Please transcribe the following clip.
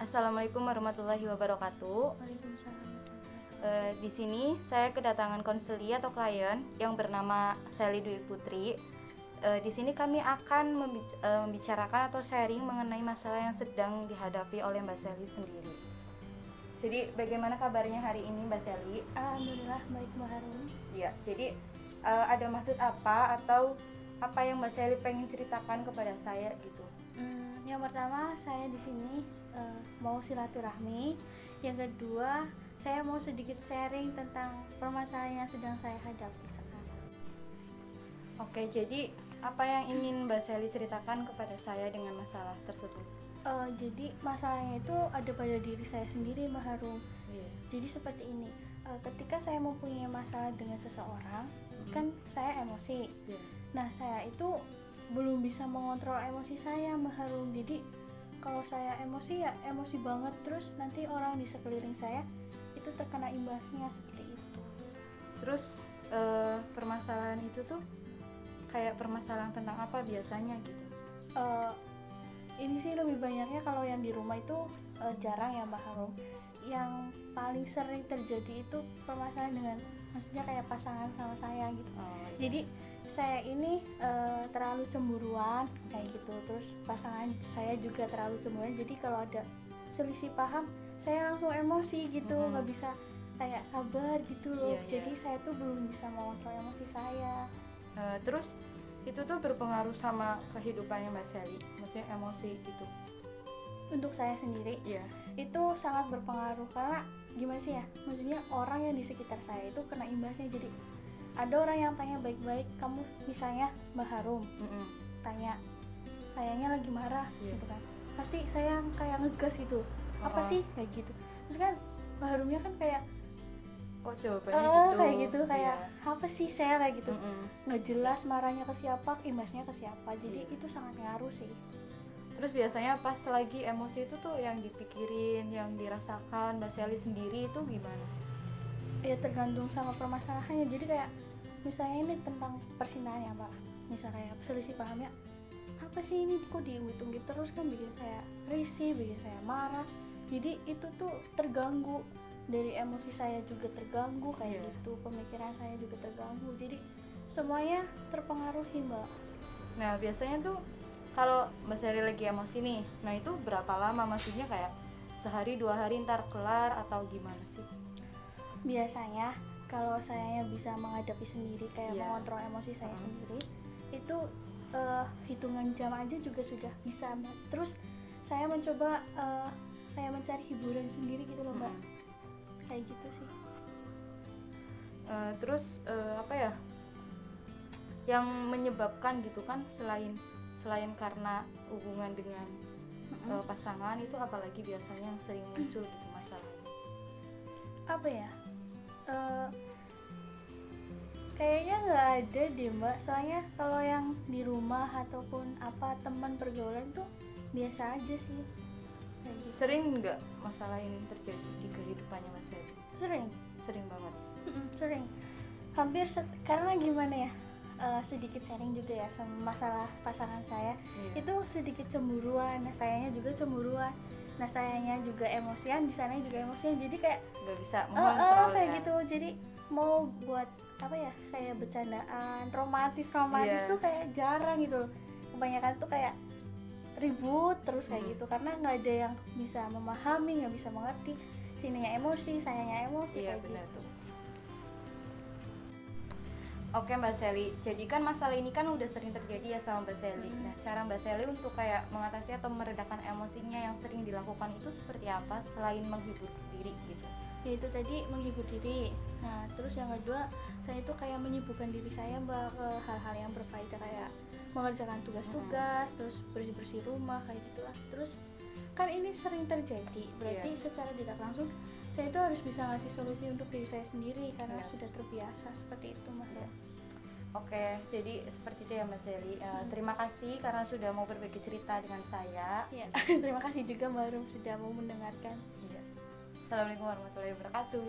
Assalamualaikum warahmatullahi wabarakatuh. Waalaikumsalam. Di sini saya kedatangan konseli atau klien yang bernama Sally Dwi Putri. Di sini kami akan membicarakan atau sharing mengenai masalah yang sedang dihadapi oleh Mbak Sally sendiri. Jadi bagaimana kabarnya hari ini Mbak Sally? Alhamdulillah baik Mbak Harum. Ya, jadi ada maksud apa atau apa yang Mbak Sally pengen ceritakan kepada saya gitu? Yang pertama saya di sini mau silaturahmi. Yang kedua saya mau sedikit sharing tentang permasalahan yang sedang saya hadapi sekarang. Oke, jadi apa yang ingin Mbak Sally ceritakan kepada saya dengan masalah tersebut? Jadi masalahnya itu ada pada diri saya sendiri Mbak Harum. Iya. Jadi seperti ini, ketika saya mempunyai masalah dengan seseorang, kan saya emosi. Iya. Nah saya itu belum bisa mengontrol emosi saya Mbak Harum. Jadi kalau saya emosi ya emosi banget, terus nanti orang di sekeliling saya itu terkena imbasnya seperti itu. Terus permasalahan itu tuh kayak permasalahan tentang apa biasanya gitu? Ini sih lebih banyaknya kalau yang di rumah itu jarang ya Mbak Harum. Yang paling sering terjadi itu permasalahan dengan, maksudnya kayak pasangan sama saya gitu. Jadi saya ini terlalu cemburuan kayak gitu, terus pasangan saya juga terlalu cemburuan. Jadi kalau ada selisih paham saya langsung emosi gitu, nggak bisa kayak sabar gitu loh. Jadi saya tuh belum bisa mengontrol emosi saya. Terus itu tuh berpengaruh sama kehidupannya Mbak Sally, maksudnya emosi itu? Untuk saya sendiri itu sangat berpengaruh, karena gimana sih ya, maksudnya orang yang di sekitar saya itu kena imbasnya. Jadi ada orang yang tanya baik-baik, kamu misalnya Mbak Harum tanya sayangnya lagi marah gitu kan, pasti saya kayak ngegas gitu, apa sih kayak gitu. Terus kan Mbak Harumnya kan kayak kok jawabannya gitu? Kayak gitu, kayak apa sih saya kayak gitu, nggak jelas marahnya ke siapa, imbasnya ke siapa. Jadi itu sangat ngaruh sih. Terus biasanya pas lagi emosi itu tuh yang dipikirin, yang dirasakan Mbak Sally sendiri itu gimana? Ya tergantung sama permasalahannya. Jadi kayak misalnya ini tentang percintaan ya Mbak, misalnya kayak selisih pahamnya, apa sih ini kok diungkit-ungkit terus, kan bikin saya risih, bikin saya marah. Jadi itu tuh terganggu, dari emosi saya juga terganggu kayak gitu, pemikiran saya juga terganggu. Jadi semuanya terpengaruhi Mbak. Nah biasanya tuh kalau Mbak Sally lagi emosi nih, nah itu berapa lama, maksudnya kayak sehari 2 hari ntar kelar atau gimana sih? Biasanya kalau saya bisa menghadapi sendiri, kayak mengontrol emosi saya sendiri, itu hitungan jam aja juga sudah bisa Mbak. Terus saya mencoba saya mencari hiburan sendiri gitu loh Mbak. Kayak gitu sih. Terus apa ya yang menyebabkan gitu kan, selain karena hubungan dengan pasangan, itu apalagi biasanya yang sering muncul gitu masalahnya? Apa ya, kayaknya nggak ada deh Mbak. Soalnya kalau yang di rumah ataupun apa teman pergaulan tuh biasa aja sih kayak gitu. Sering nggak masalah ini terjadi di kehidupannya Mas Sally? Sering banget. Sering, hampir karena gimana ya, sedikit sharing juga ya sama masalah pasangan saya. Itu sedikit cemburuan, nah sayanya juga cemburuan, nah sayanya juga emosian, di sana juga emosian. Jadi kayak nggak bisa mengontrol kayak gitu. Jadi mau buat apa ya, kayak bercandaan romantis tuh kayak jarang gitu. Kebanyakan tuh kayak ribut terus kayak gitu, karena nggak ada yang bisa memahami, nggak bisa mengerti. Sininya emosi, sayanya emosi kayak gitu. Oke Mbak Sally, jadi kan masalah ini kan udah sering terjadi ya sama Mbak Sally. Nah, cara Mbak Sally untuk kayak mengatasi atau meredakan emosinya yang sering dilakukan itu seperti apa selain menghibur diri gitu? Ya itu tadi, menghibur diri. Nah terus yang kedua, saya itu kayak menyibukkan diri saya Mbak ke hal-hal yang berfaedah, kayak mengerjakan tugas-tugas, terus bersih-bersih rumah kayak gitulah. Terus kan ini sering terjadi, berarti secara tidak langsung saya itu harus bisa ngasih solusi untuk diri saya sendiri, karena sudah terbiasa seperti itu Mas. Oke, jadi seperti itu ya Mbak Sally. Terima kasih karena sudah mau berbagi cerita dengan saya. Terima kasih juga Mbak Rum sudah mau mendengarkan. Assalamualaikum warahmatullahi wabarakatuh.